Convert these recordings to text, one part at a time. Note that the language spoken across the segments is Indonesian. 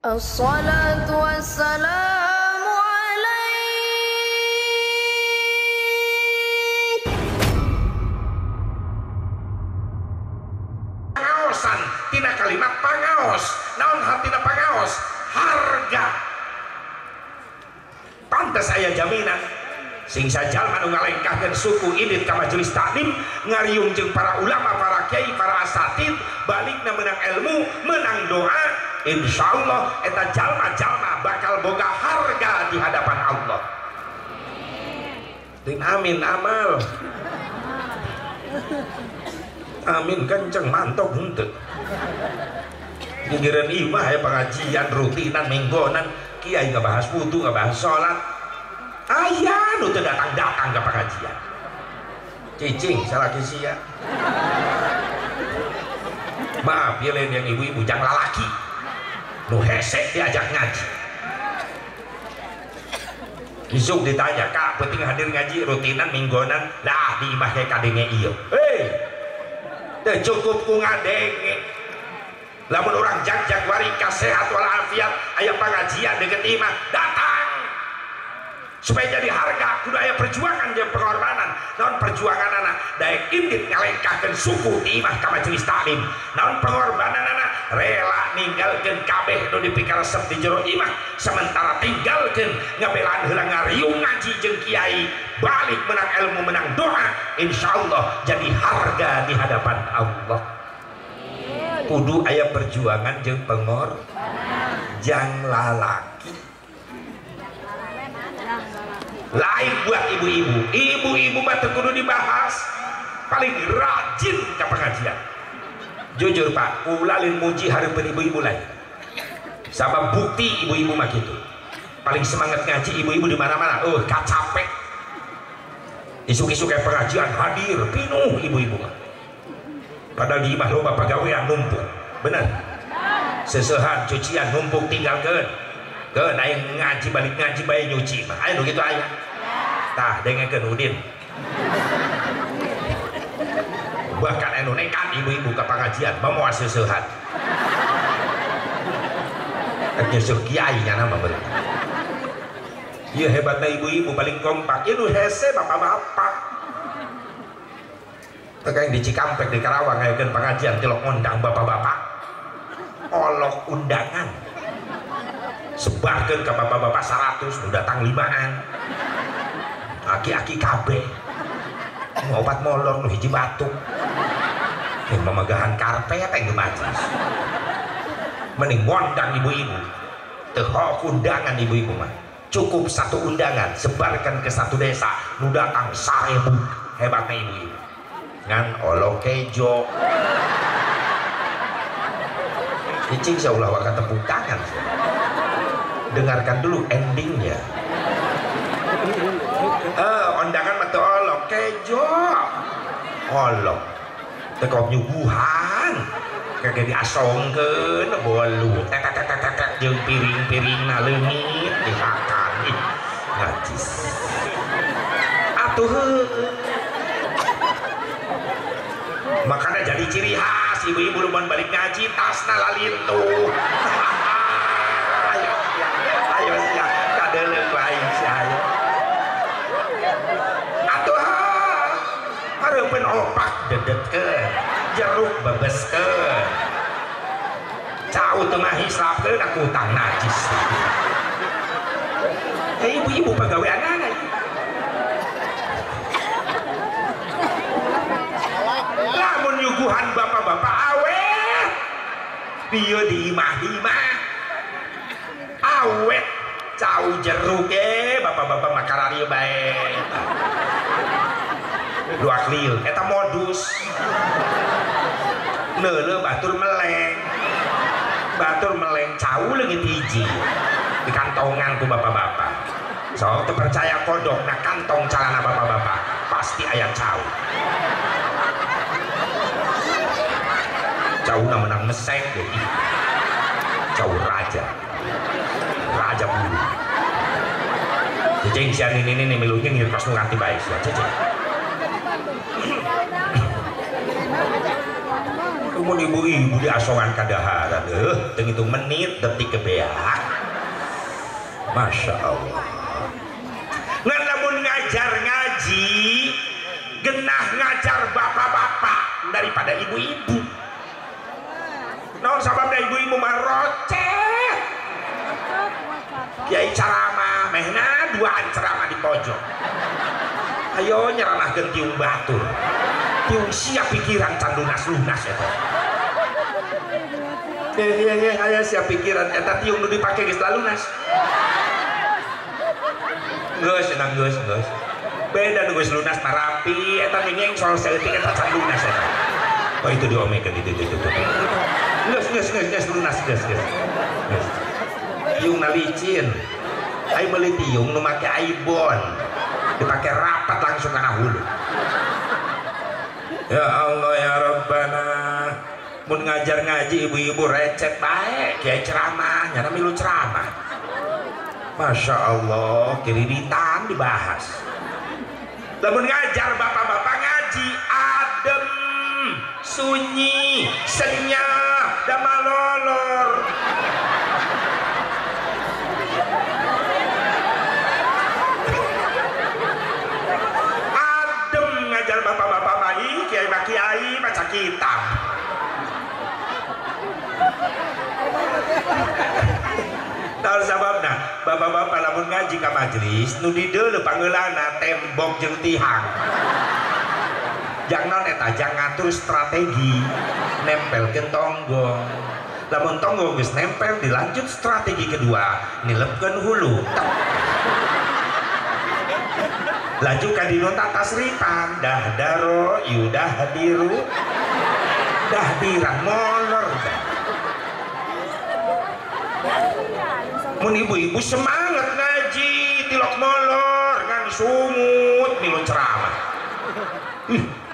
Assalatu wassalamu alaik. Pangaosan tina kalimat pangaos. Naon hartina pangaos? Harga. Pantes aya jaminan sing sajalma nu ngalengkahkeun suku indit ka majelis taklim ngariung jeung para ulama, para kiai, para asatid balikna menang ilmu, menang doa, insyaallah eta jalma-jalma bakal boga harga di hadapan Allah. Din amin amal. Amin kenceng mantok henteu. Gigireun imah aya pengajian rutinan minggonan, kiai ngabahas wudu, ngabahas salat. Aya nu teu datang-datang ke pengajian. Cicing salah kisia. Maaf ya lain yang ibu-ibu jang lalaki. Nu hese diajak ngaji. Isuk ditanya, "Kak, penting hadir ngaji rutinan minggonan?" Lah di imah kayak kadenge ieu. Teu cukup ku ngadenge. Lamun urang jag-jag warika sehat walafiat aya pengajian deket imah, datang. Supaya jadi harga kudu aya perjuangan jeung pengorbanan. Naon perjuanganana? Daek indit ngalengkahkeun suku di imah ka majelis taklim. Naon pengorbananana? Rela ninggalkeun kabeh nu dipikaresep di jero imah, sementara tinggalkeun ngabelaan heula ngariung ngaji jeung kiai, balik menang ilmu, menang doa, insyaallah jadi harga di hadapan Allah. Kudu aya perjuangan jeung pengorbanan. Jang lalaki lain buat ibu-ibu. Ibu-ibu mah teu kudu dibahas, paling rajin ke pengajian. Jujur Pak, ulalin muji hareupeun ibu-ibu lain. Sabab bukti ibu-ibu mah kitu. Paling semangat ngaji ibu-ibu di mana-mana. Kacapek. Isuk-isuk kayak pengajian hadir pinuh ibu-ibu mah. Padahal di imah loba pagawean numpuk. Bener? Seseuhan cucian numpuk tinggalkeun. Keun aya ngaji balik ngaji bae nyuci mah. Aya nu kitu aya. Tah dengekeun Udin. Bahkan anu nekat ibu-ibu ke pengajian memoal seseuhan. Nyusuh kiai nya nama bener. Ieu hebatna ibu-ibu paling kompak. Ieu nu hese bapak-bapak. Teu kaeng di Cikampek di Karawang ngayakeun pengajian tilok ngundang bapak-bapak. Olok undangan. Sebarkan ke bapak-bapak 100 nu datang 5an, aki-aki kabeh ngobat molor nu hiji batuk yang memegahan karpet yang majlis. Mending ngondang ibu-ibu teu hook undangan ibu-ibu mah cukup satu undangan sebarkan ke satu desa nu datang 1000. Hebatnya ibu-ibu ngan olo kejo cicing saulah waka tepuk tangan. Dengarkan dulu endingnya. Undangan mata olok kejo olok tekok nyuguhan kagak diasongkeun bolu tek jeung piring-piringna leungit dimakan najis atuh makanya jadi ciri khas ibu-ibu mun balik ngaji tasna lalintuh. Ayo sia kadeuleuh bae saya. Atuh hareupeun opak dedetkeun, jeruk bebeskeun. Cau teu mah hislapkeun aku utang najis. Ibu-ibu pagaweanana. Lamun nyuguhan bapak-bapak awet, pieu di imah-imah. Awet cau jeruk bapak-bapak makarari bae luak liuk eta modus neuleuh batur meleng cau leungit hiji di kantongan ku bapak-bapak. So teu percaya kodok na kantong calana bapak-bapak pasti aya cau. Cauna menang mesek deh. Cau raja bulu. Cicing sian ini milunya ngirkas nu nganti baik sia cicing. Mun ibu-ibu di asongan kadaharan teu ngitung menit detik kebeak. Masya Allah. Ngan lamun ngajar ngaji genah ngajar bapak-bapak daripada ibu-ibu. Naon sababna ibu-ibu mah roceh. Kiai ceramah mehna duaan ceramah di pojok. Ayo nyeranahkeun tiung batur. Tiung siap pikiran can lunas-lunas eta. Aya siap pikiran eta tiung nu dipake geus lunas. Geus cenah geus. Beda nu geus lunas mah rapi eta ngeng soal saeutik eta can lunas eta. Oh itu diomekeun itu. Geus lunas geus. Tiung na licin. Ai meuli tiung nu make aibon. Dipake rapat langsung kana hulu. Ya Allah ya Rabbana. Mun ngajar ngaji ibu-ibu recet bae kiai ceramah nyana milu ceramah. Masya Allah kiriritan dibahas. Lamun ngajar bapak-bapak ngaji adem sunyi senyap da malolor. Adem ngajar bapak-bapak bayi kiai baca kitab. Tahu sababna bapak-bapak lamun ngaji ka majelis nu di deuleu pangeulana tembok jeung tihang. Jang naon eta jang ngatur strategi nempelkeun tonggong. Lamun tonggong geus nempel dilanjut strategi kedua nilepkeun hulu. Laju ka dinu tasrifan dahdaro yudah hadiru dahdiran molor. Mun ibu-ibu semangat ngaji tilok molor ngan sungut milu ceramah.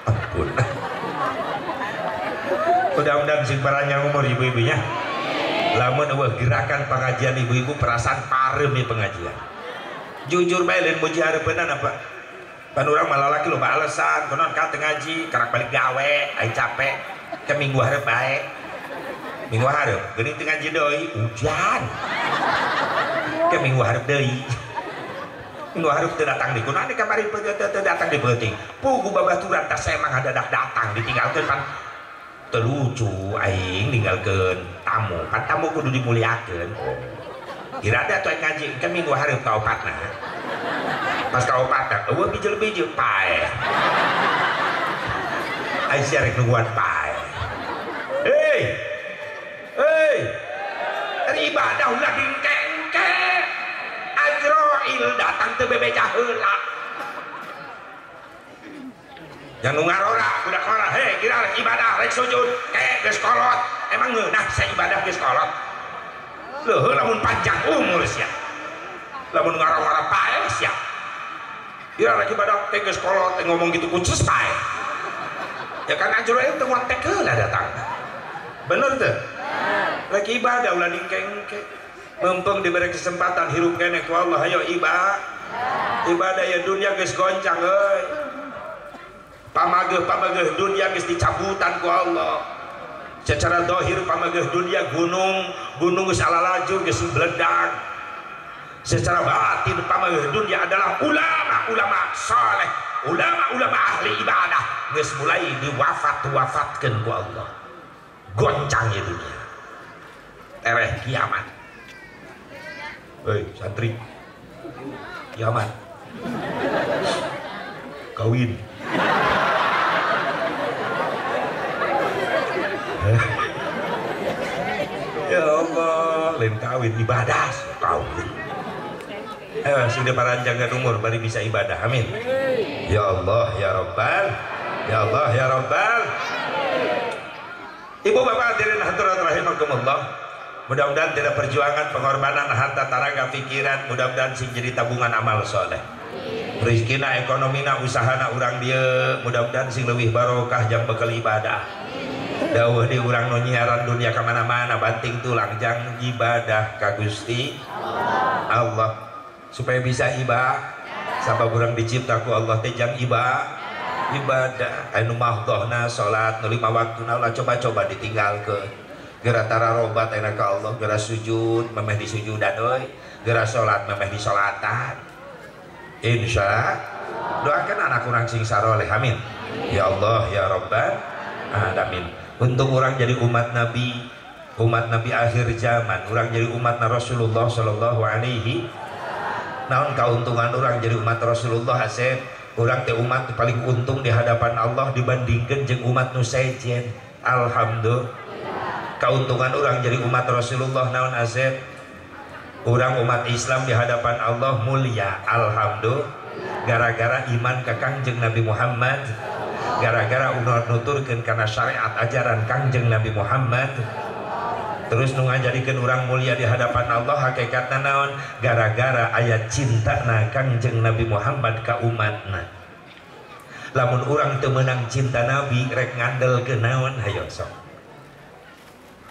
Ampun. Mudah-mudahan sing panjang umur ibu-ibunya. Lamun eueuh gerakan pengajian ibu-ibu perasaan parem nih pengajian. Jujur bae lain muji hareupeunna apa? Pan urang mah lalaki loba alasan kunaon ka teu ngaji, karak balik gawe, ai capek. Ke minggu hareup bae. Minggu hareup geuning teu ngaji deui, hujan. Ke minggu hareup deui. Minggu hareup teu datang di kunaon di kamari teu datang di peuting. Pugu babaturan tah saya mah hadadak datang ditinggalkeun pan teu lucu aing ninggalkeun tamu. Pan tamu kudu dimuliakeun. Irada atuh ngaji ke minggu hareup ka opatna. Pas ka opatna eueuh bijil-bijil pae. Ai sia rek nungguan pae. Hei, ibadah ulah dingkengke. Ajroil datang teu bebeja heula. Yang nu ngarora budak ngora, hei kira rek ibadah rek sujud, geus kolot. Emang ngeunah sa ibadah geus kolot. Leuh lamun panjang umur sia. Lamun ngara-ngara pae sia. Kira rek ibadah teh geus kolot ngomong gitu kunces pae. Ya kan ajroil teu ngontek heula datang. Bener teu? Rek ibadah ulah dingkengke. Mumpung diberi kesempatan hirup kene ku Allah ayo ibadah ya dunia geus goncang euy. Pamageuh dunia geus dicabutan ku Allah. Secara zahir pamageuh dunia gunung geus alalaju geus bledag. Secara batin pamageuh dunia adalah ulama saleh, ulama ahli ibadah geus mulai diwafatkeun ku Allah. Goncang ya dunia. Tereh kiamat. Hei santri, kiamat. Kawin. Ya Allah, lain kawin ibadah, kawin. Sudah paranjangkan umur baru bisa ibadah. Amin. Ya Allah ya Rabbal, ya Allah ya Rabbal. Ibu bapak hadirin hadirat rahimakumullah. Mudah-mudahan tidak perjuangan pengorbanan harta taraga pikiran, mudah-mudahan sing jadi tabungan amal soleh. Rizkina ekonomina usahana urang dia, mudah-mudahan sing lebih barokah jang bekal ibadah. Dawuh di urang nu nyiaran dunia kemana-mana banting tulang jang ibadah ka Gusti Allah supaya bisa ibadah. Sabab urang dicipta ku Allah teh jang ibadah ibadah anu mahdhahna salat nu 5 waktuna ulah coba-coba ditinggalkeun geura tara robat ayeuna ka Allah geura sujud memeh disujudan euy geura salat memeh disolatan insya doakan anak urang sing saroleh amin ya Allah ya Rabbal alamin untuk orang jadi umat Nabi akhir zaman orang jadi umat Rasulullah sallallahu alaihi naon kauntungan orang jadi umat Rasulullah asep orang teh umat paling untung di hadapan Allah dibandingkan jeung umat nu sejen alhamdulillah kauntungan orang jadi umat Rasulullah naon asep orang umat Islam di hadapan Allah mulia alhamdulillah gara-gara iman ka Kangjeng Nabi Muhammad gara-gara ulah nuturkeun kana syariat ajaran Kangjeng Nabi Muhammad terus nu ngajadikeun urang mulia di hadapan Allah hakikatna naon gara-gara aya cintana Kangjeng Nabi Muhammad ka umatna lamun urang teu meunang cinta Nabi rek ngandelkeun naon hayo sok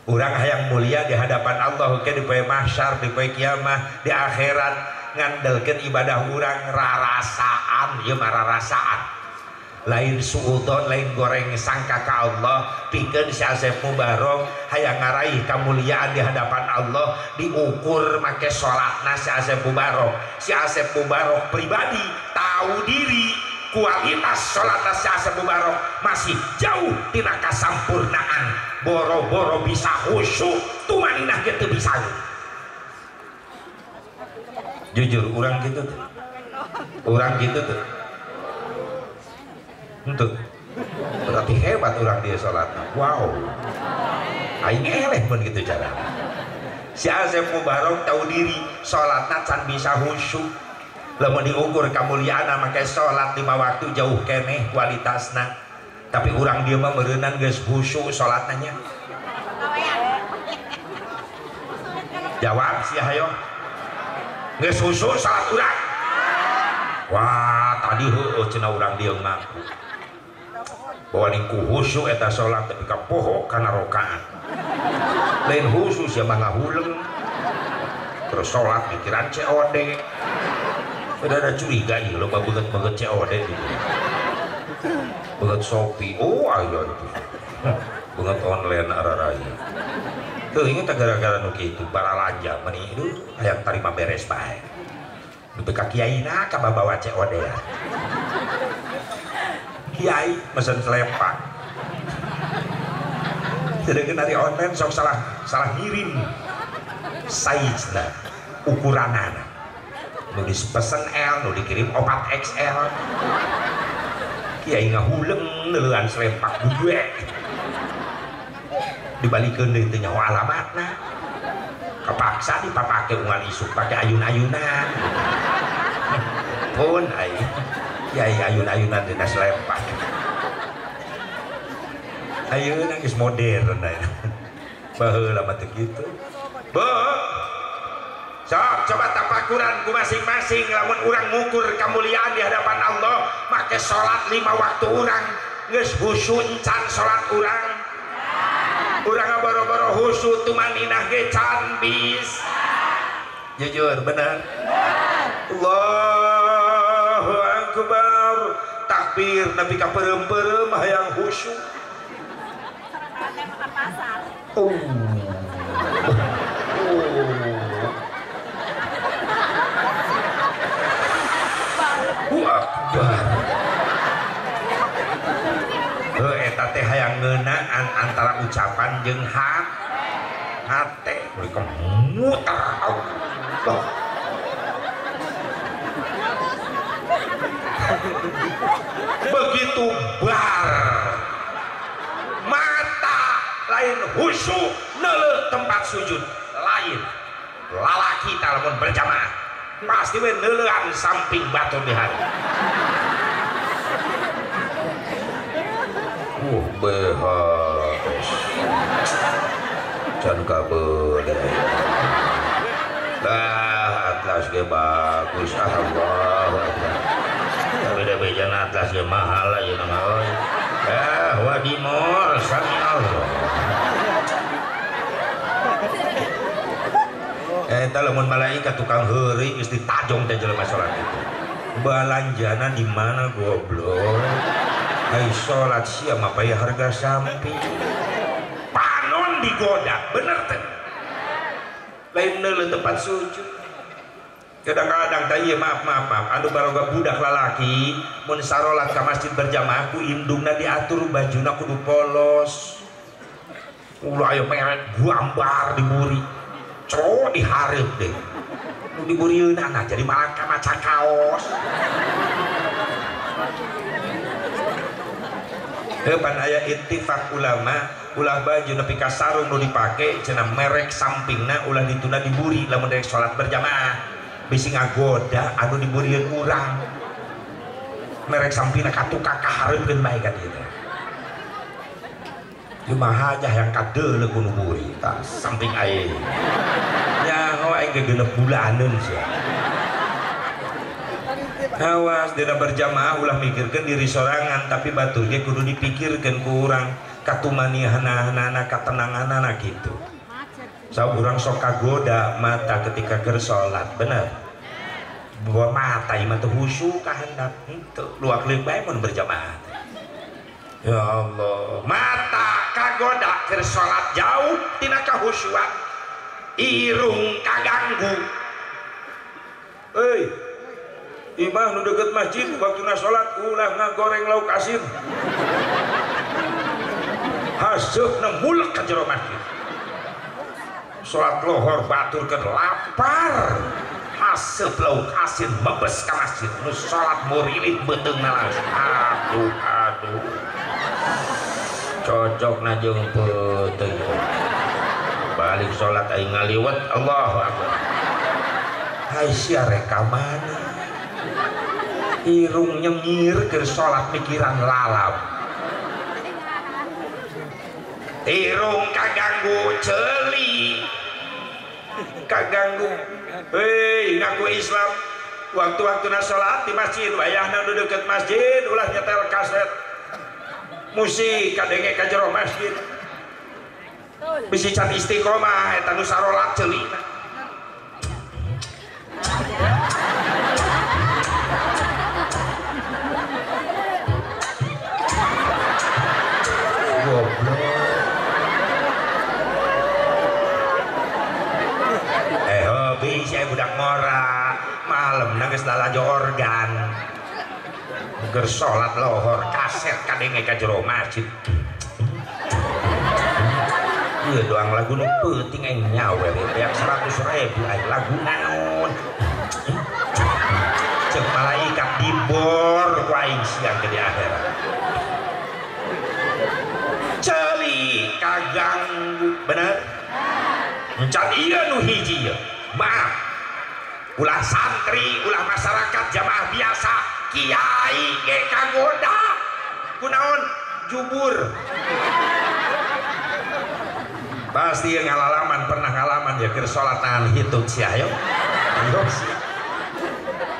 urang hayang mulia di hadapan Allah ke di poe mahsyar di poe kiamah di akhirat ngandelkeun ibadah urang rarasaan ieu mah rarasaan lain suudon lain goreng sangka ka Allah pikeun si Asep Mubarok hayang ngaraih kamuliaan di hadapan Allah diukur make salatna si Asep Mubarok pribadi tahu diri kualitas salatna si Asep Mubarok masih jauh tina kasampurnaan boro-boro bisa khusyuk tumaninah ge teu bisa jujur urang gitu tuh untuk berarti hebat orang dia sholatnya wow aing eleh pun gitu cara si Asep Mubarok tahu diri sholatnya can bisa khusyuk lamun diukur kemuliaan make sholat 5 waktu jauh keneh kualitasna tapi orang dia mah meureunnan geus khusyuk sholatnya jawab si hayo geus khusyuk salat urang wah tadi heueuh cenah urang dia ngaku bahwa ningku khusyuk eta sholat tapi kapoho karena rokaan lain khusyuk siapa ngahuleng terus sholat mikiran COD udah ada curiga ya lo banget COD gitu banget Shopee oh ayo itu banget online ararai tuh ini tak gara-gara nuki itu baralanja meni itu hayang tarima beres bae di kiai na kababawa COD ya kiai mesen selepak jadi dari online sok salah ngirim size lah ukuranana nu dipesen L nu dikirim 4XL kiai ngahuleng neulean selepak gue dibalikeun deui teu nyaho alamatna kepaksa dipapake ungal isuk pakai ayun-ayunan pun ai kiai ayun-ayunan dina selepak ayeuna geus modern aya baheula mah teu kitu sok coba tapakuran ku masing-masing lamun urang ngukur kemuliaan di hadapan Allah make salat 5 waktu urang geus khusyuk can salat urang boro-boro khusyuk tumaninah ge can bis jujur bener Allahu Akbar takbir nabi ka peureum-peureum hayang khusyuk Akbar eta teh hayang ngeunaan antara ucapan jeung hate mereka muter Allah begitu bar mata lain khusyuk neuleuh tempat sujud lain lalaki lamun berjamaah pasti we neuleuhan samping batur di hari behas can kabel lah atlas ge bagus Allah beda bejan atlas ge mahal aja nama euy wadimor sami Allah eta lamun malaikat tukang heuri geus ditajong teh jelema salat itu balanjana di mana goblok Hai sholat siapa bayar harga samping panon digoda bener teh lain neuleuh tempat sujud kadang-kadang tanya maaf anu baroga budak lalaki mun sarolat ka masjid berjamaah ku indungna diatur bajuna kudu polos ulah aya meret gambar diburi cowok dihareup deh nu diburieunna nah jadi malangka maca kaos depan aya ittifaq ulama ulah baju nepi ka sarung nu dipake cenah merek sampingna ulah ditunda diburi lamun rek salat berjamaah bisi ngagoda anu diburieun urang merek sampingna katuka kahareupeun bae ka dieu kumaha aja yang kadeuleu ku nu buri tah samping aing nyaho aing gegenep bulaneun sia awas dina berjamaah ulah mikirkeun diri sorangan tapi batur ge kudu dipikirkeun ku urang katumanihanana katenanganana gitu saur urang sok kagoda mata ketika keur salat bener bahwa mata ieu mah teu khusyuk kahendak henteu luak leuk bae mun berjamaah ya Allah mata kagoda keur salat jauh tina kahusyuan irung kaganggu euy imah nu deket masjid waktu salat ulah ngagoreng lauk asin haseupna mulek ka jero masjid salat lohor baturkeun lapar haseup lauk asin mebes ka masjid nu salat murilit beuteungna langsung aduh cocokna jeung peuteung balik salat aing ngaliwat Allahu akbar hai sia rekaman irung nyengir ke sholat mikiran lalap irung kaganggu celi kaganggu hei ngaku Islam waktu-waktu na sholat di masjid wayahna nu deket masjid ulah nyetel kaset musik kadenge ka jero masjid bisi can istiqomah eta nu sarolat celina hobi saya budak mora malam nangis lalajo organ ger sholat lohor kaset kadenge ka jero masjid ieu doang lagu nu peuting aing nyawer yang 100.000 aing lagu naon ceuk malaikat dibor ku aing siang ke di akhirat celi kaganggu bener encan ieu nu hiji ieu maaf ulah santri ulah masyarakat jamaah biasa kiai ge kagoda kunaon jubur pasti ngalaman pernah ngalaman ya keur salat nahan hitut sia ayo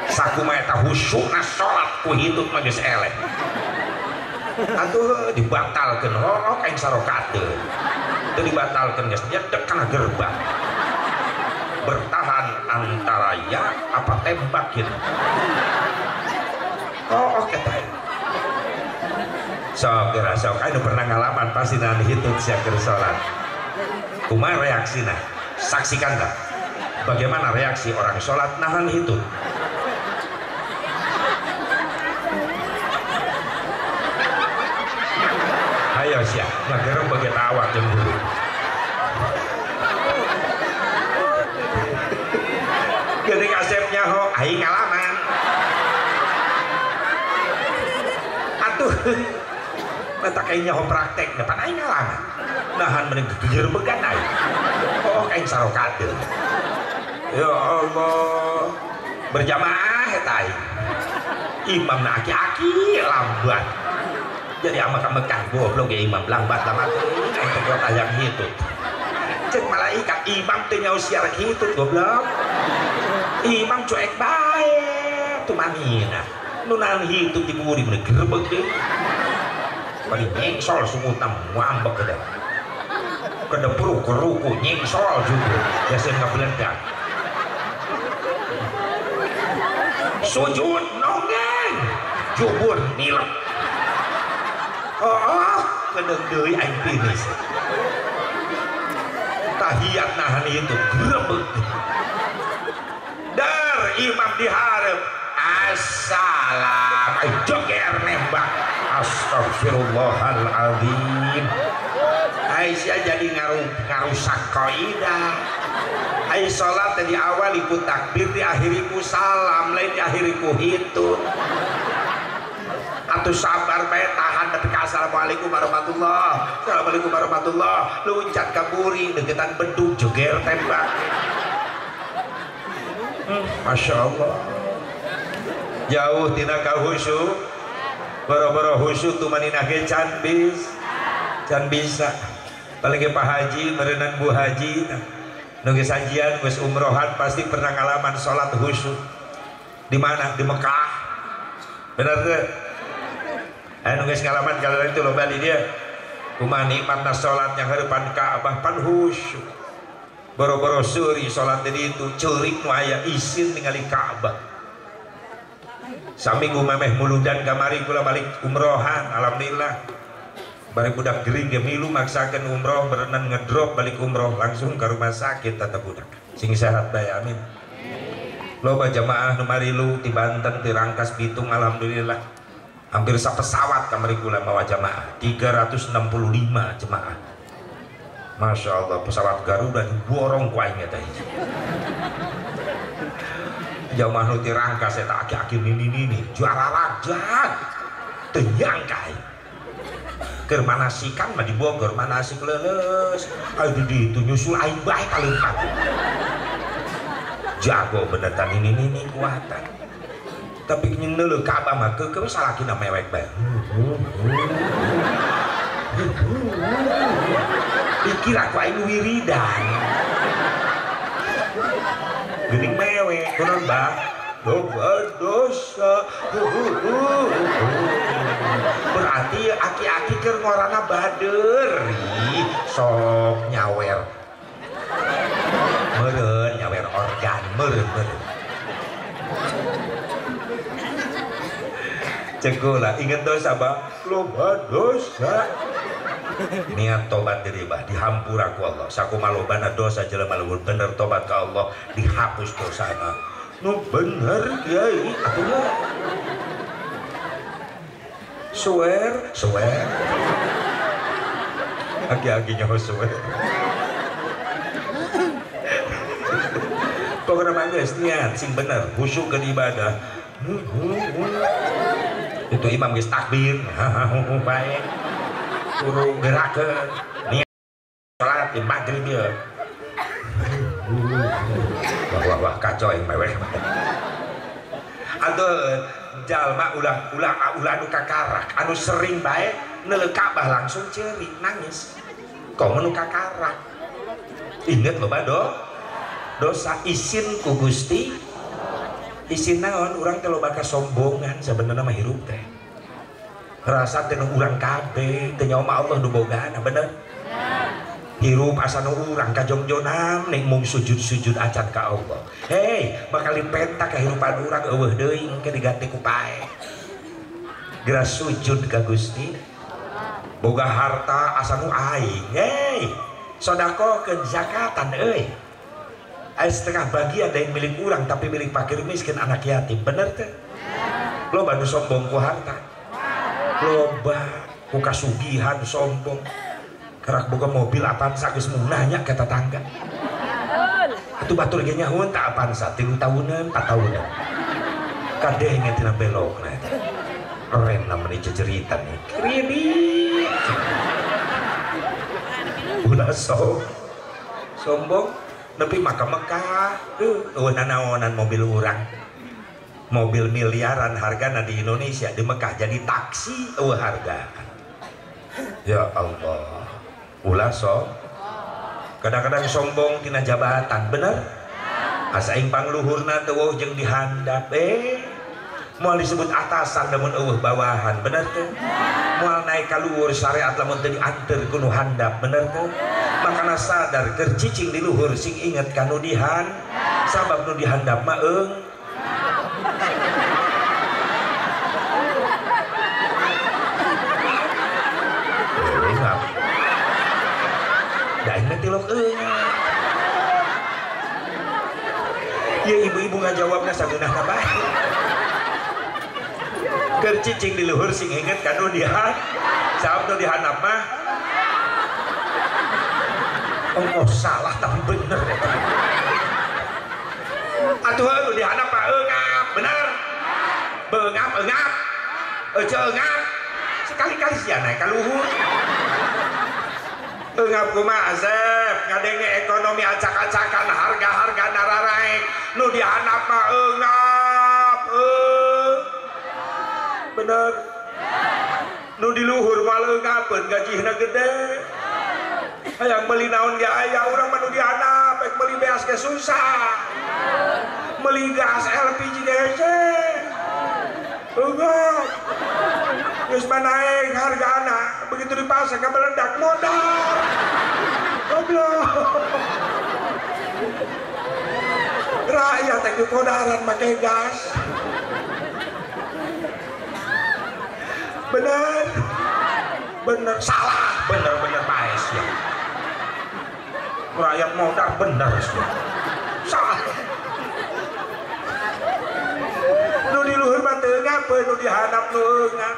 sakumaha eta khusyukna salat ku hitut mah geus eleh atuh dibatalkeun rokok aing sarokat teu dibatalkeun geus nyedek kana gerbang bertahan antara ya apa tembak gitu oke tay sok kira sok anu pernah ngalaman pasti nahan hitut sia keur salat kumaha reaksina saksikan tak bagaimana reaksi orang sholat nahan hitut ayo siap ngagerem bagi tawa cemburu gede kasepnya ho aing ngalaman atuh mata kayaknya ho praktek depan aing ngalaman nahan mending geger began aing oh aing sarokat ya Allah berjamaah eta aing imamna aki-aki lambat jadi amak-amakan goblok ya imam lambat aing teu tayang hitut cek malaikat imam teu nyaho siaran hitut goblok imam cuek bae tuh manina nu nahan hitut diburi mun gerebeg deui bari nyengsol sumutam ngambek kada kada ruku nyengsol juga biasa ngabeledak sujud nonggeng jubur nilep oh kedeng deui aing finish tahiyat nahan itu grebeg dar imam diharap assalam joger nembak astagfirullahaladzim Aisyah jadi ngarusak kaidah ai sholat di awal ikut takbir di akhiriku salam lain di akhiriku hitun atuh sabar bae tahan tapi assalamualaikum warahmatullah assalamualaikum warahmatullah luncat kaburi deketan beduk joger tembak Masya Allah jauh tina ka khusyuk boro-boro khusyuk tuh manina ge can bisa paling Pak Haji merenang Bu Haji nunggu sajian geus umrohan pasti pernah ngalaman sholat khusyuk di mana di Mekah bener tuh nunggu ngalaman kalau itu lo balik dia kumaha nikmatna sholat yang harapan Ka'bah pan khusyuk boro-boro suri sholat jadi itu ceurik nu aya isin ningali Ka'bah saminggu memeh muludan kamari kula balik umrohan alhamdulillah bari budak gering gemilu maksakan umroh berenang ngedrop balik umroh langsung ke rumah sakit tata budak sing sehat bae amin loba jamaah nu marilu ti Banten ti Rangkas Bitung alhamdulillah hampir sapesawat kamari kula mawa jamaah 365 jemaah Masya Allah pesawat Garuda diborong ku aing eta hiji jamaah nu ti Rangkas eta aki-aki nini juara raja teu nyangka keur manasikan mah di Bogor manasik leuleus ayo di ditu nyusul aing bae kaleumpang jago bener tan ini kuatan tapi nyeng neuleuh Ka'bah mah keukeum salakina mewek bae dikira ku aing wiridan geuning mewek kunaon Bang dosa berarti aki-aki keur ngorana bader sok nyawer meureun nyawer organ meureun cegola inget dosa Bang loba dosa niat tobat diri bah dihampura ku Allah sakumaha lobana dosa jelema lamun bener tobat ka Allah dihapus dosana nu bener Kiai atuh swear agi-aginya swear pokoknya mah geus niat sing bener khusyuk ke ibadah itu imam geus takbir bae kudu gerakeun niat salat di maghrib ya wah kacau yang mewek atau jalma ulah anu kakarak anu sering baik neuleuh Ka'bah langsung ceri nangis kok nu kakarak inget loh dosa isin ku Gusti isin naon urang teh loba kasombongan sebenarnya mah hirup teh rasa teh urang kabeh teh nyawa Allah nu bogana bener hirup asa nu urang kajongjonan ning mung sujud acan ka Allah hei bakal dipentak kehidupan urang eueuh deui engke diganti ku pae geura sujud ka Gusti boga harta asa nu aing hei sedekahkeun zakatan euy aya setengah bagian dari milik urang tapi milik fakir miskin anak yatim bener teh loba nu sombong ku harta loba ku kasugihan sombong kerak boga mobil Avanza geus munahnya ke tetangga atuh batur ge nyahoun ta Avanza 3 tahunan 4 tahunan kadenge tina belok na eta keren namanya jejeritan kredit ulah sombong nepi maka Mekah naonan mobil urang mobil miliaran hargana di Indonesia di Mekah jadi taksi harga ya Allah ulah kadang-kadang sombong tina jabatan bener asa aing pangluhurna teu eueuh jeung dihandap moal disebut atasan lamun eueuh bawahan bener teh moal naik ka luhur syariat lamun teu dianteur ku nu handap bener teh makana sadar keur cicing di luhur sing inget ka nu dihan sabab nu dihandap mah tilok ya ibu-ibu ngajawabna sageunahna bae keur cicing di luhur sing inget kanu dihan saab nu dihandap mah oh salah tapi bener atuh nu dihandap mah eungap bener beungap eungap sekali-kali sia naik ka luhur eungap kumaha Asep ngadenge ekonomi acak-acakan harga-harga nararaek nu dihandap mah eungap bener nu di luhur mah eungapeun gajihna gede hayang beli naon ge aya urang mah nu dihandap ek beli beas ge susah meuli gas LPG ge hese eungap geus naik hargana begitu dipasang ka meledak modal goblok rakyat teh kodaran make gas bener salah bener bae sia rakyat modal bener sia salah nu di luhur mah teu ngapeun nu dihandap nu eungap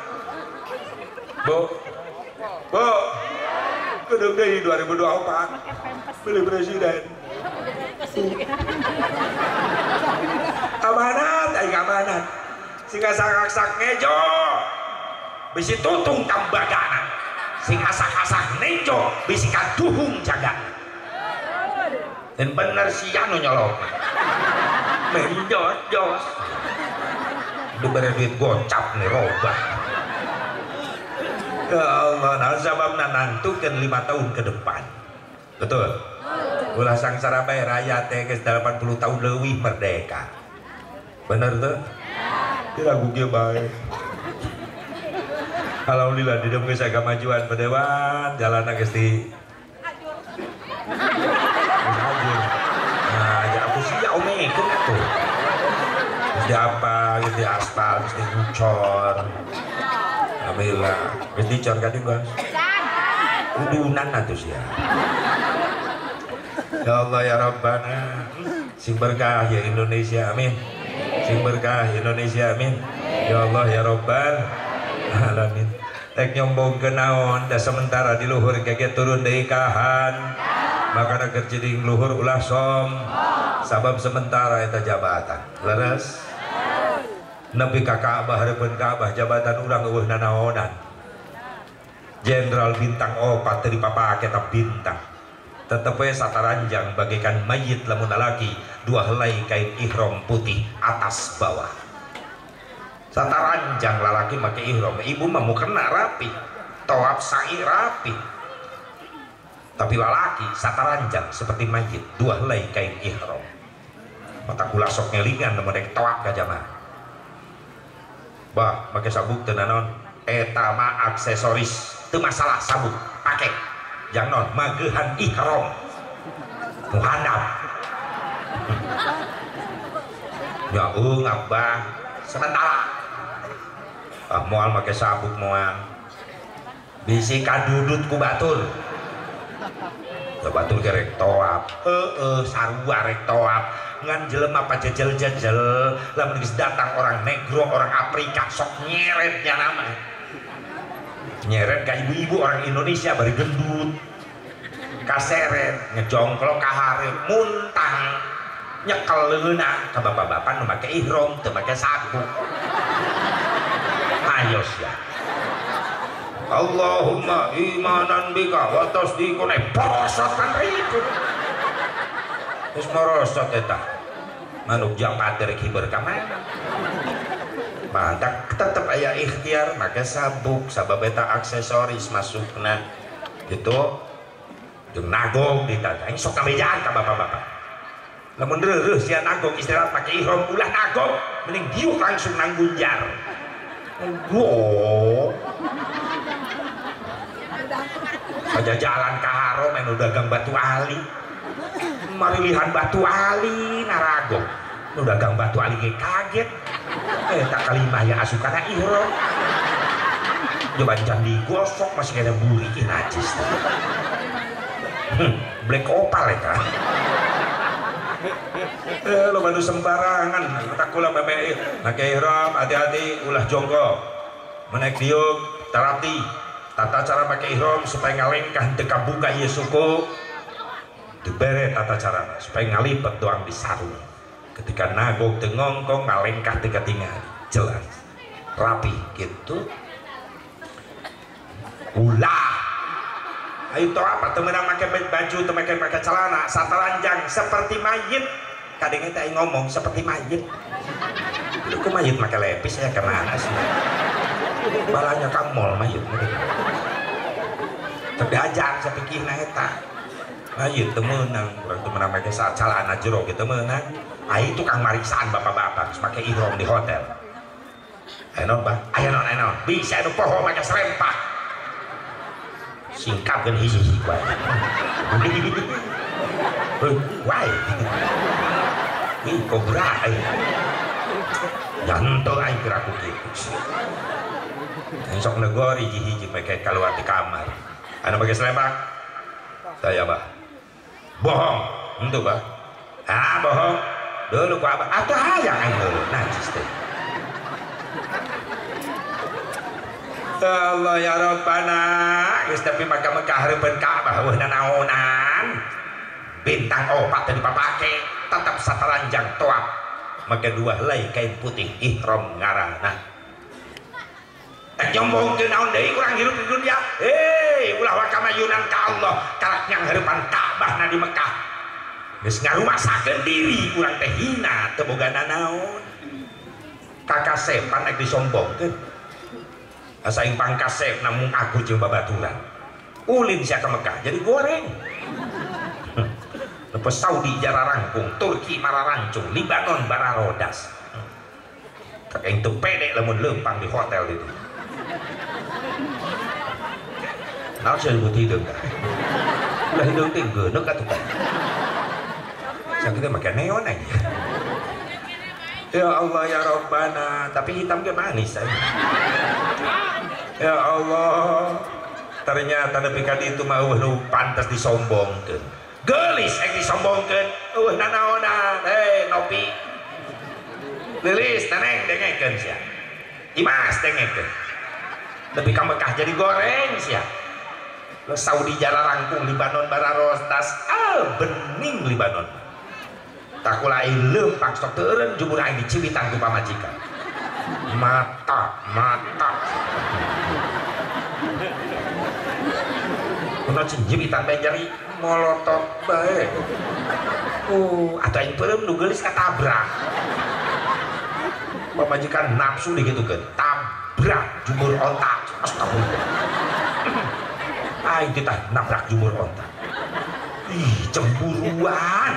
Bu kedeng deui 2024 pilih presiden amanat aing amanat sing asak-asak ngejo bisi tutung tambagana sing asak-asak nejo bisi kaduhung jaga dan bener sia nu nyolok menjos diberi duit gocap nih robah ya Allah nah sababna nantukeun 5 tahun ke depan betul ulah sangsara bae rakyat teh geus 80 tahun leuwih merdeka bener tuh diragu ge bae alhamdulillah di dalam geus kemajuan padewan jalan geus di nah ya aku sih omekeun atuh geus di apa geus di aspal geus di ngucor alhamdulillah geus dicor ka dieu Bos udunan atuh sia ya Allah ya Rabbana sing berkah ya Indonesia amin sing berkah Indonesia amin ya Allah ya Rabbal alamin tek nyombong ke naon da sementara di luhur kege turun deui kahan makana keur ceding luhur ulah som sabab sementara eta jabatan leres nepi ka Ka'bah hareupeun Ka'bah jabatan urang eueuh nanaonan jenderal bintang 4 teu dipapake eta bintang tetep we sataranjang bagaikan mayit lamun lalaki 2 helai kain ihram putih atas bawah sataranjang lalaki make ihram ibu mah mukena rapi tawaf sa'i rapi tapi lalaki sataranjang seperti mayit 2 helai kain ihram mata kula sok ngelingan namun dek tawaf ka jamaah bah make sabuk teu naon eta mah aksesoris teu masalah sabuk pake jang non mageuhan ihram muhandap ya ngabah sementara moal make sabuk moal bisi kadudut ku batur ya batur gerek toap sarua rek toap ngan jelema apa jejel-jejel lamun geus datang orang negro orang Afrika sok nyeret nya nama nyeret ka ibu-ibu orang Indonesia bari gendut kaseret ngejongklok ka hareup muntang nyekel leunah ka bapak-bapak nu make ihram teu make sabuk ayo sia Allahumma imanan bika wa tasdiqun borosot kan itu geus morosot eta manuk japat rek hiber ka mana mantap tetep aya ikhtiar make sabuk sabab eta aksesoris masukna gitu jeung nagong ditanya sok kabejaan ka bapak-bapak lamun reureuh sia nagong istirahat make ihram ulah nagong mending diuk langsung nang gunjar aja jalan ka harom anu dagang batu ali marilihan batu ali naragong nu dagang batu ali ge kaget eta kalimah ya asukana ihram coba can digosok masih ada buri najis black opal ya kan. Lo bantu sembarangan tak kula meme nak ihram hati-hati ulah jongkok menaik diuk terati tata cara pakai ihram supaya ngalengkah dekat buka ieu suku dibere tata cara supaya ngalipet doang di sarung ketika nagok tengongkong ngalengkah dekat tinggal jelas rapi gitu ulah ayo to apa temenang pakai baju temenang pakai celana sataranjang seperti mayit kadang kita ngomong seperti mayit itu ke mayit pakai lepis ya kemana sih balanya kamol mayit tapi ajar saya pikir eta mayit temenang kurang temenang pakai celana jero gitu temenang ayo tukang mariksaan bapak-bapak pakai ihram di hotel ayo bang ayo bisa ada pohon pakai serempak singkap kan hiji wae. Wae. Ih kobra ai. Jantung ai kira aku gitu. Sok negori hiji pakai keluar di kamar. Anu pakai selembak. Saya bah. Bohong. Itu bah. Ah bohong. Dulu ku abah. Atau hayang ai dulu najis teh. Allah ya Rabbana geus tapi maka Mekah heureun Ka'bah weuh naonan bintang opat tadi papake tetap sataranjang toab make dua helai kain putih ihram ngaranna tak nyombongkeun naon deui urang hirup di dunia ulah wa kamayunan ka Allah karak nyang heurepan Ka'bah na di Mekah geus ngarumasakeun diri urang teh hina teu boga nanaon kakasepan ek disombongkeun asaing pangkasep namun aku jeung babaturan ulin sia ka Mekah jadi goreng lepas Saudi jararangkung Turki mararancung Libanon bararodas kakek itu pede lamun lempang di hotel itu naon sih buat hidup kan ulah hidup tinggal nuk atuh kan saya kita makan neon aja ya Allah ya Rabbana tapi hitam ke manis saya ya Allah ternyata nepi ka ditu mah eueuh pantes disombongkeun geulis ek disombongkeun eueuh nanaonan nopi lilis teneng dengekeun sia Imas dengekeun nepi ka Mekah jadi goreng sia lo Saudi jalarangkung Libanon bararostas bening Libanon tak kulai lempang stok teureun jumur aing dicibitan ku pamajikan mata kunaon cibitan bae jari molotot bae atuh aing peureum nu geulis katabrak pamajikan nafsu digitukeun tabrak jumur ontak astagfirullah aing teh nabrak jumur ontak ih cemburuan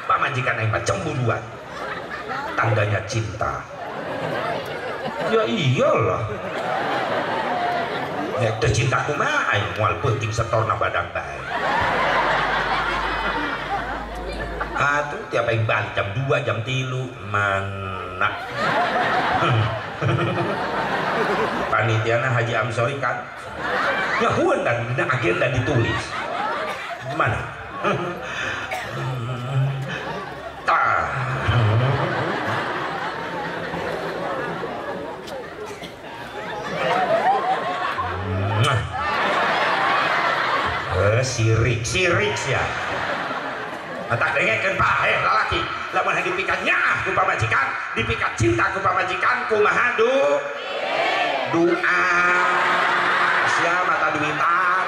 pamajikan aing mah cemburuan tandanya cinta ya iyalah ya tercintaku mah aing moal peuting setorna badang bae atuh tiap aing balik jam 2 jam 3 mana panitiana Haji Amsori kan nyahuan dan dina agenda ditulis mana sirik ya tak dengekeun Pak lalaki lamun dipikat nyaah ku pamajikan dipikat cinta ku pamajikan kumaha doa sia mata duitan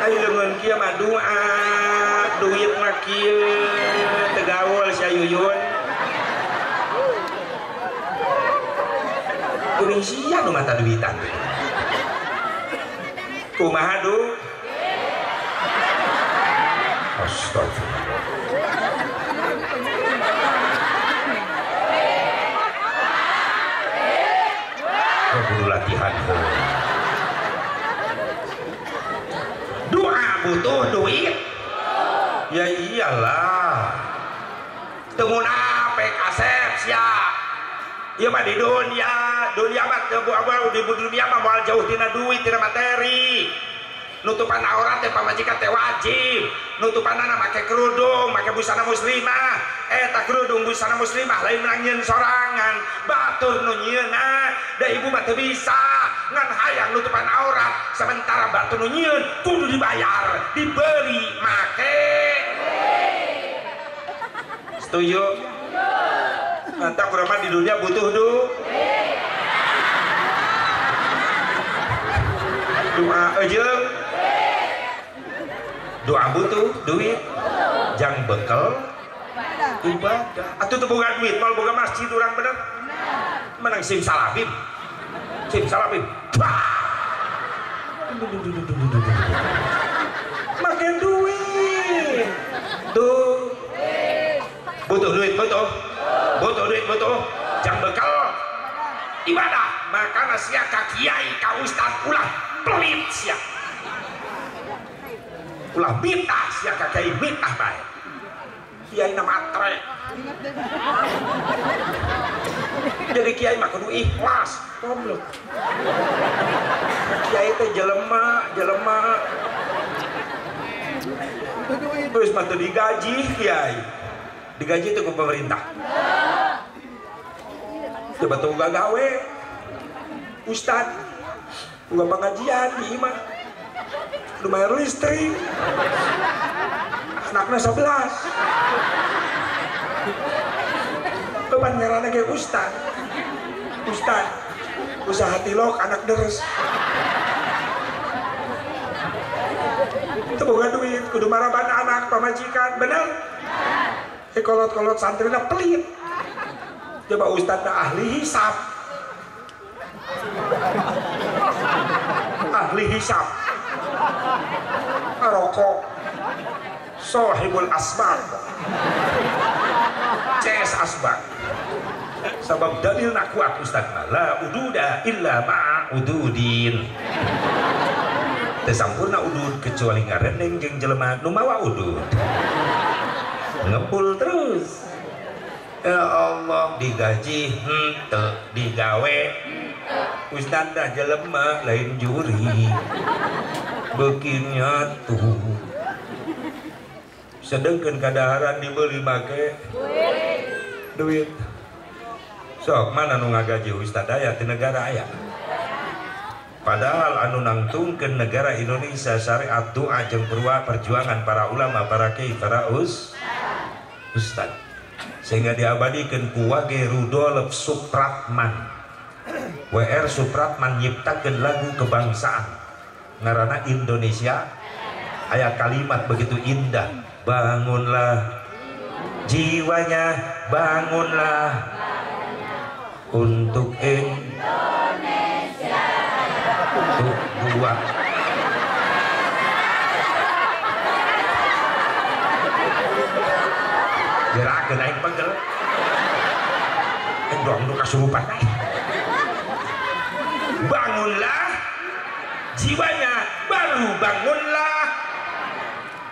ayo leungeun kieu mah doa duit mah kieu teu gaul sia yuyun kuring sia nu mata duitan kumaha du astagfirullah kudu latihan doa butuh duit ya iyalah teu mun ape kasep sia ieu mah di dunia mah di dunia mah moal jauh tina duit tina materi. Nutupan aurat teh pamajikan teh wajib, nutupanana make kerudung, make busana muslimah. Eta kerudung busana muslimah lain menang nyeun sorangan, batur nu nyieunna da ibu mah teu bisa ngan hayang nutupan aurat sementara batur nu nyieun kudu dibayar, dibeli make. Setuju? Anta kurang di dunia butuh duit. Doa jeung doa butuh duit, jang bekal ibadah. Atuh teu boga duit, mal boga masjid urang bener. Menang simsalabim. Makan duit. Tuh. Butuh duit, butuh. Jang bekal ibadah. Makana sia ka kiai ka ustad ulah pelit sia. Ulah bitah sia ka kiai bitah bae. Kiai na matre. Jadi kiai mah kudu ikhlas, goblok. Kiai teh jelema. Terus mah teu digaji kiai. Digaji itu ku pemerintah. Coba tuh gawe. Ustad, uga pengajian di imah. Lumayan listrik. Anaknya 11. Keban ngaranna ge Ustad, usaha tilok anak deres. Teu boga duit, kudu maraban anak pamajikan, bener? Kolot-kolot santrina pelit. Coba Ustad ahli hisab. Rokok sohibul asbab CS asbab sabab dalil nak kuat Ustaz la ududa illa ma'a ududin tesampurna udud kecuali ngareneng jeung jelema nu mawa udud ngepul terus. Ya Allah, digaji henteu, digawe Ustaz dah jelema lain juri. Bekinya tuh. Sedengkeun kadaharan dibeli make duit. Sok mana nu ngagaji Ustaz aya ti negara aya. Padahal anu nangtungkeun negara Indonesia syariat doa jeung perjuangan para ulama, para kiai, para ustad. Sehingga diabadikan ku Wage Rudolf Supratman. WR Supratman nyiptakeun lagu kebangsaan ngaranna Indonesia. Aya kalimat begitu indah, bangunlah jiwanya, bangunlah untuk Indonesia, untuk dua. Gerakeun aing pegel. Endong nu kasurupan. Bangunlah jiwanya, baru bangunlah.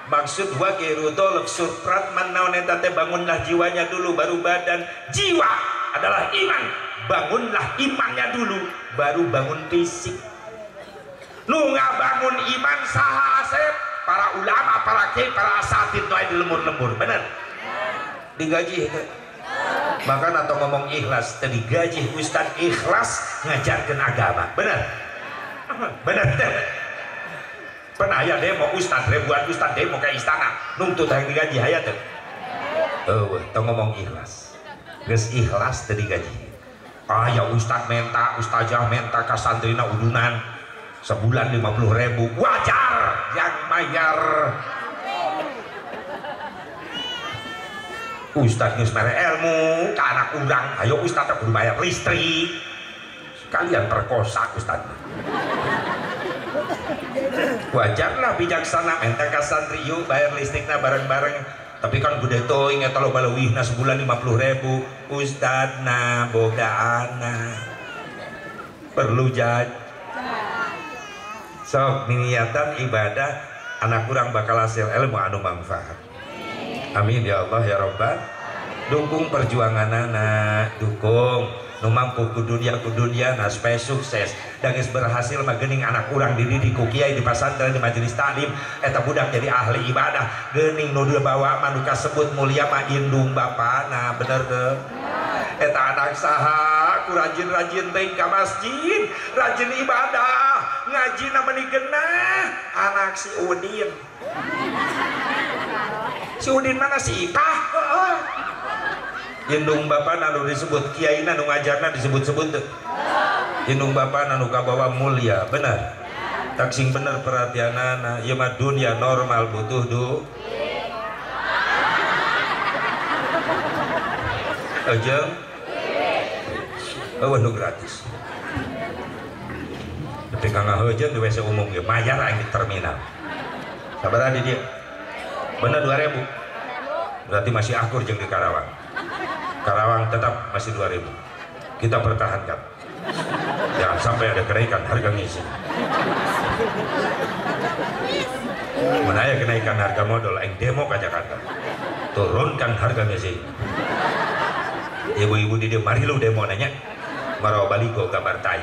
Maksud Wage Rudolf Supratman naon eta teh, bangunlah jiwanya dulu baru badan. Jiwa adalah iman. Bangunlah imannya dulu baru bangun fisik. Nu ngabangun iman saha asep? Para ulama, para kiai, para asatid nu aya di lembur-lembur, bener? Digaji itu. Bahkan atau ngomong ikhlas, tadi gaji ustad ikhlas ngajarkan agama, bener? Bener teh. Pernah aya demo ustad, ribuan ustad demo ke istana nuntut yang digaji aya teh. Teu ngomong ikhlas. Geus ikhlas teu digaji. Ya ustad menta, ustazah menta ka santrina udunan sebulan 50.000, wajar yang mayar. Ustad geus mere ilmu ka anak urang, ayo ustad teh kudu bayar listrik. Kalian perkosa ustad. Wajarlah bijaksana menta ka santri yuk bayar listrikna bareng-bareng. Tapi kan gede toing eta lo baleuwihna sebulan 50.000. Ustadna boga anak perlu jaj. Sok niatan ibadah anak kurang bakal hasil ilmu anu manfaat. Amin ya Allah ya Rabbal. Dukung perjuangan anak, dukung nu mampu ku dunia nah supaya sukses dan geus berhasil mah geuning anak urang dididik ku kiai di pasantren di majelis taklim eta budak jadi ahli ibadah geuning nu bawa manu kasebut mulia mah indung bapana bener teu eta anak saha ku rajin-rajin teh ka masjid rajin ibadah ngaji na meuni geunah anak si Udin mana si Ipah indung bapak nanu disebut kiai nanu ngajarna disebut-sebut tuh indung bapak nanu kabawa mulia benar taksing bener perhatianana ieu mah dunia normal butuh aja nu gratis tapi kangga heujeun di WC umum ge mayar aing di terminal sabaraha di dieu bener 2000 berarti masih akur jeung di Karawang tetap masih 2000 kita pertahankan jangan sampai ada kenaikan harga ngisi menaya kenaikan harga modal yang demo ke Jakarta turunkan harga ngisi ibu-ibu di dia mari lu demo nanya marau baligo gambar tai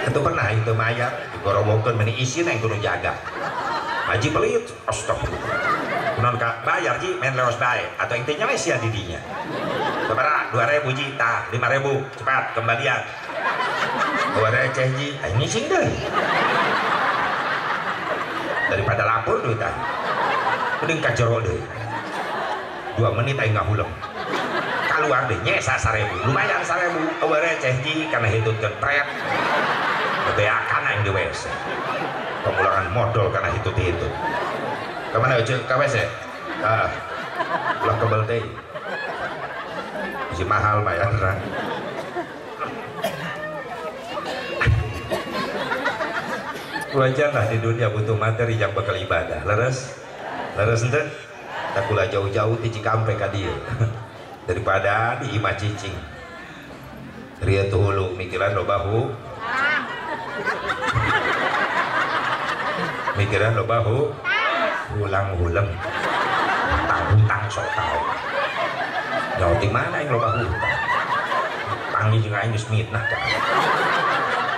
itu pernah itu mayar digorobongkeun meni isin yang kudu jaga haji pelit astagfirullah non kak bayar ji main leos bae atau intinya masih sia didinya sabaraha 2000 ji tah 5000 cepat kembalian 2 ji ini sing deui daripada lapor duit tah mending kajero deui 2 menit aing ngahulem keluar deh nyesa 1000 lumayan 1000 2 ji karena hitutkeun pret bebeakan aing di WC pemulangan modal karena hitut-hitut kemana ucap KWC? Ulah kebel teh isi mahal bayarna wajar lah di dunia butuh materi yang bakal ibadah leres ente tak kula jauh-jauh di Cikampek ka dieu daripada di Imah Cicing ria tuh hulu mikiran lo bahu ulang-ulang hutang sok tau nyawa di mana yang loba hutang tangi jeung aing geus mitnah kan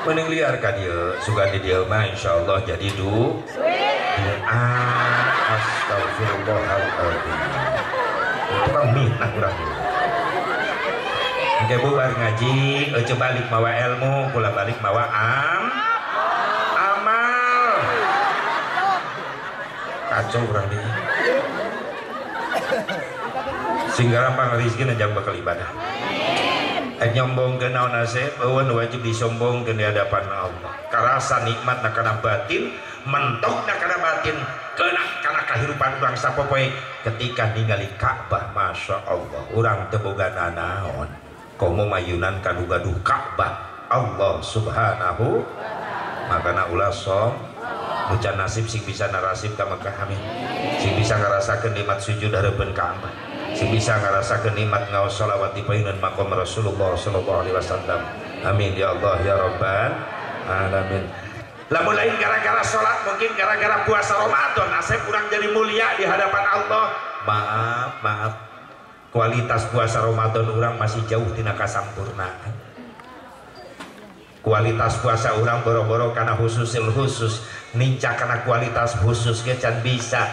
mending liar ka dieu sugan di dieu mah insyaallah jadi astagfirullahaladzim tukang mitnah urang engke bubar ngaji ece balik mawa ilmu kula balik mawa kacau orang ini sehingga rampang rezeki najang bakal ibadah nyombong ke naon nasib eueun wajib disombong ke di hadapan Allah karasa nikmat na kana batin mentok na kana batin kana kahirupan urang sapopoe ketika ningali Ka'bah masya Allah urang teu boga nanaon komo mayunan kadugaduh Ka'bah Allah subhanahu makana ulah bucan nasib sing bisa narasib ka Mekah amin sing bisa ngarasakeun nikmat sujud hareupeun ka Allah sing bisa ngarasakeun nikmat ngaos shalawat di peueun maqam Rasulullah sallallahu alaihi wasallam amin ya Allah ya rabbal alamin lamun lain gara-gara salat mungkin gara-gara puasa Ramadan nasib urang jadi mulia di hadapan Allah maaf kualitas puasa Ramadan urang masih jauh tina kasampurnaan kualitas puasa orang boro-boro karena khusus nincak karena kualitas khusus ge can bisa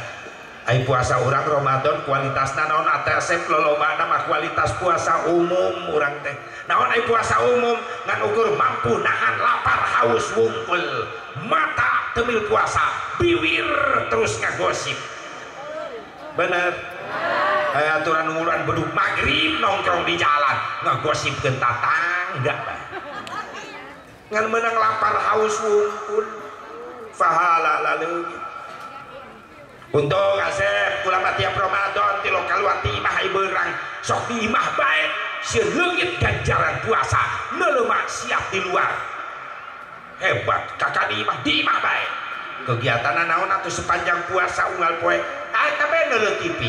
ai puasa orang Ramadan kualitasna naon atasep loloba nama kualitas puasa umum orang teh naon ai puasa umum ngan ukur mampu nahan lapar haus wungkul mata temil puasa biwir terus ngagosip bener aturan umuran beduk magrib nongkrong di jalan ngagosipkeun tatangga ngan menang lapar haus wungkul fahala lalu untung asep ulama tiap Ramadan tilo kaluar ti imah ibeurang sok di imah bae sieun leungit ganjaran puasa neuleuh maksiat di luar hebat kakak di imah bae kegiatan naon atuh sepanjang puasa unggal poe eta bae neuleuh TV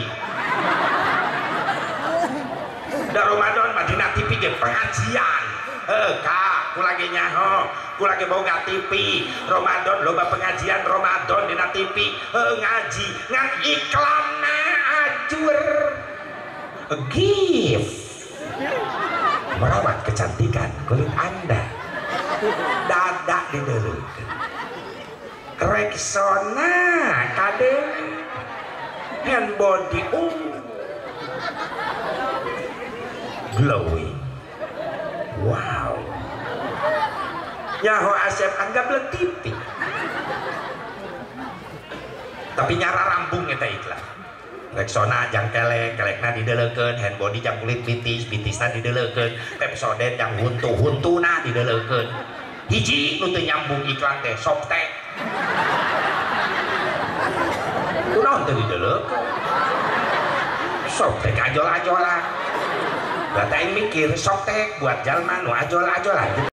da Ramadan mah dina TV ge pengajian kak kulagi nyaho kulagi boga TV Ramadan loba pengajian Ramadan dina TV ngaji ngan iklanna ajur A gift. Merawat kecantikan kulit Anda. Dadak dideleukeun. Rexona kade hand body glowing. Wow. Nyaho Asep anggap letipi. Tapi nyara rambung eta iklan. Rexona jang kelekna dideleukeun, hand body jang kulit bitisna dideleukeun, Pepsodent jang huntu-huntuna dideleukeun. Hiji nu teu nyambung iklan teh Softtek. Kunaon teu dideleukeun? Softtek ajol-ajolan. Lah teh mikir Softtek buat jalma nu ajol-ajolan.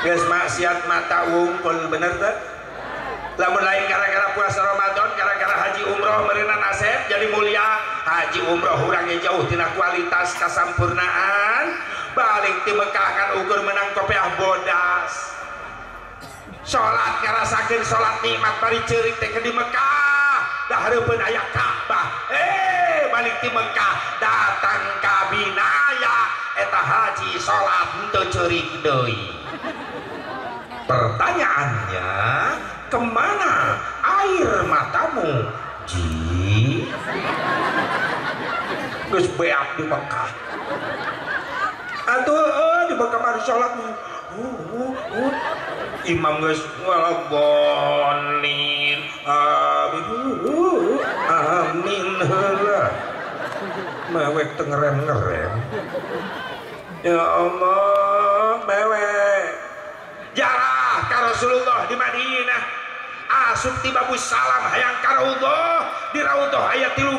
Geus maksiat mata wungkul bener teh. Lamun lain gara-gara puasa Ramadan, gara-gara haji umroh meureunna nasib jadi mulia. Haji umroh urangnya jauh tina kualitas kasampurnaan. Balik ti Mekah kan ukur menang kopiah bodas. Salat ngarasakeun salat nikmat bari ceurik teh di Mekah. Da hareupeun aya Ka'bah. Balik ti Mekah datang ka Binaya eta haji salat henteu ceurik deui. Pertanyaannya, kemana air matamu? Ji, geus beak di Mekah. Atuh di Mekah mari salat. Imam geus ngalabonin. Amin heula. Mewek teu ngerem-ngerem. Ya Allah, mewek. Jarah ka Rasulullah di Madinah. Asup ti babus salam hayang ka raudhah. Di raudhah aya 3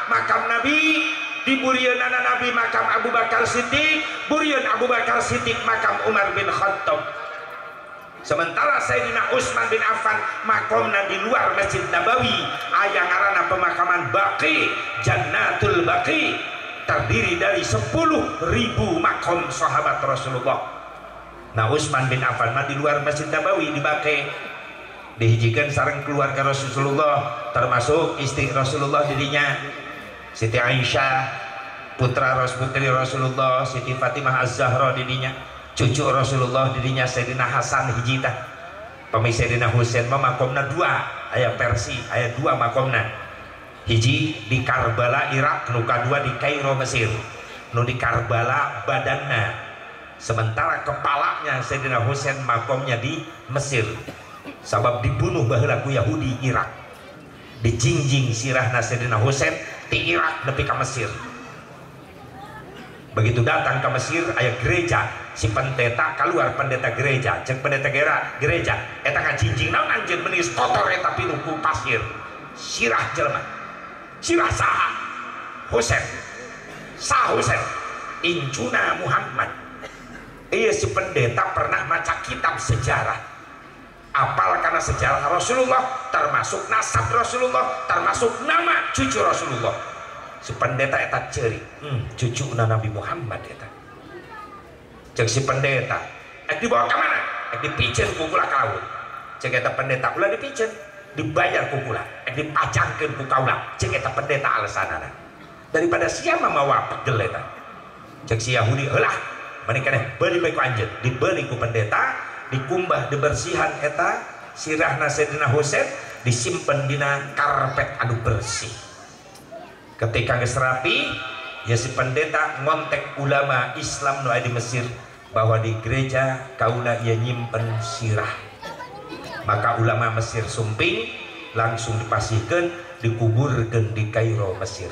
makam Nabi. Di burieunana Nabi makam Abu Bakar Siddiq, burieun Abu Bakar Siddiq makam Umar bin Khattab. Sementara Sayyidina Utsman bin Affan makamna di luar Masjid Nabawi aya ngaranna pemakaman Baqi, Jannatul Baqi, terdiri dari 10.000 makam sahabat Rasulullah. Nah Utsman bin Affan mah di luar Masjid Nabawi di Baqi dihijikeun sareng keluarga Rasulullah, termasuk istri Rasulullah dirinya Siti Aisyah, putra putri Rasulullah Siti Fatimah Az-Zahra dirinya, cucu Rasulullah dirinya Sayyidina Hasan hiji tah. Pami Sayyidina Husain mah makomna 2, aya versi, aya 2 makomna. Hiji di Karbala Irak, nu kadua di Kairo Mesir. Nu di Karbala badanna, sementara kepalanya Sayyidina Husain makomnya di Mesir. Sabab dibunuh baheula ku Yahudi Irak. Dijingjing sirahna Sayyidina Husain ti Irak nepi ka Mesir. Begitu datang ke Mesir aya gereja, si pendeta keluar pendeta gereja, cek pendeta gereja eta ngajingjing naon anjeun menis kotor eta pinuh ku pasir. Sirah jelema. Sirah saha? Husain. Sah Husain. Injuna Muhammad. Iya si pendeta pernah maca kitab sejarah. Apal karena sejarah Rasulullah, termasuk nasab Rasulullah, termasuk nama cucu Rasulullah. Si pendeta eta ceurik, cucu Nabi Muhammad eta. Cek si pendeta, dibawa ke mana? Dipiceun ku kula ka laut. Cek eta pendeta, ulah dipiceun, dibayar ku kula, dipajangkeun ku kaula. Cek eta pendeta alasanana. Daripada sia mah mawa pegel eta. Cek si Yahudi, heulah mani keneh beuli bae ku anjeun, dibeli ku pendeta, dikumbah dibersihan eta sirahna Sayyidina Husain, disimpen dina karpet anu bersih. Ketika geus rapi, ya si pendeta ngontek ulama Islam nu aya di Mesir bahwa di gereja kaula ieu nyimpen sirah. Maka ulama Mesir sumping langsung dipasihkeun, dikuburkeun di Kairo Mesir.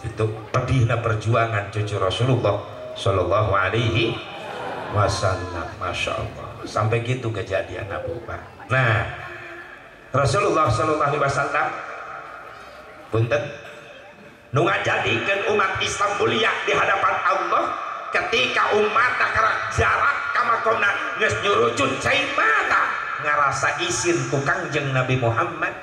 Itu pedihna perjuangan cucu Rasulullah sallallahu alaihi wasallam. Masya Allah, sampai gitu kejadian Abu Bakar. Nah Rasulullah sallallahu alaihi wasallam punten nu ngajadikeun umat Islam mulia di hadapan Allah ketika umat karek jarak ka makomna geus nyurucun cai mata ngarasa isin ku Kangjeng Nabi Muhammad.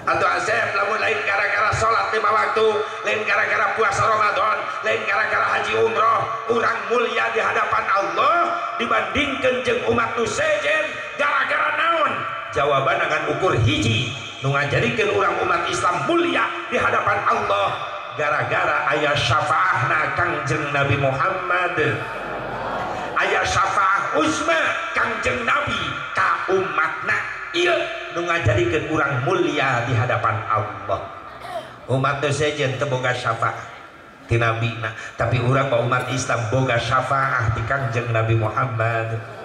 Atau asep lamun lain gara-gara sholat 5 waktu, lain gara-gara puasa Ramadan, lain gara-gara haji umroh, urang mulia di hadapan Allah dibandingkan jeung umat nu sejen gara-gara naon? jawaban dengan ukur hiji nu ngajadikeun urang umat Islam mulia di hadapan Allah gara-gara aya syafaahna Kangjeng Nabi Muhammad, aya syafaah uzma Kangjeng Nabi ka umatna. Ieu nu ngajadikeun urang mulia di hadapan Allah. Umat teh sejen teu boga syafaah ti nabina, tapi urang umat Islam boga syafaah ti Kangjeng Nabi Muhammad.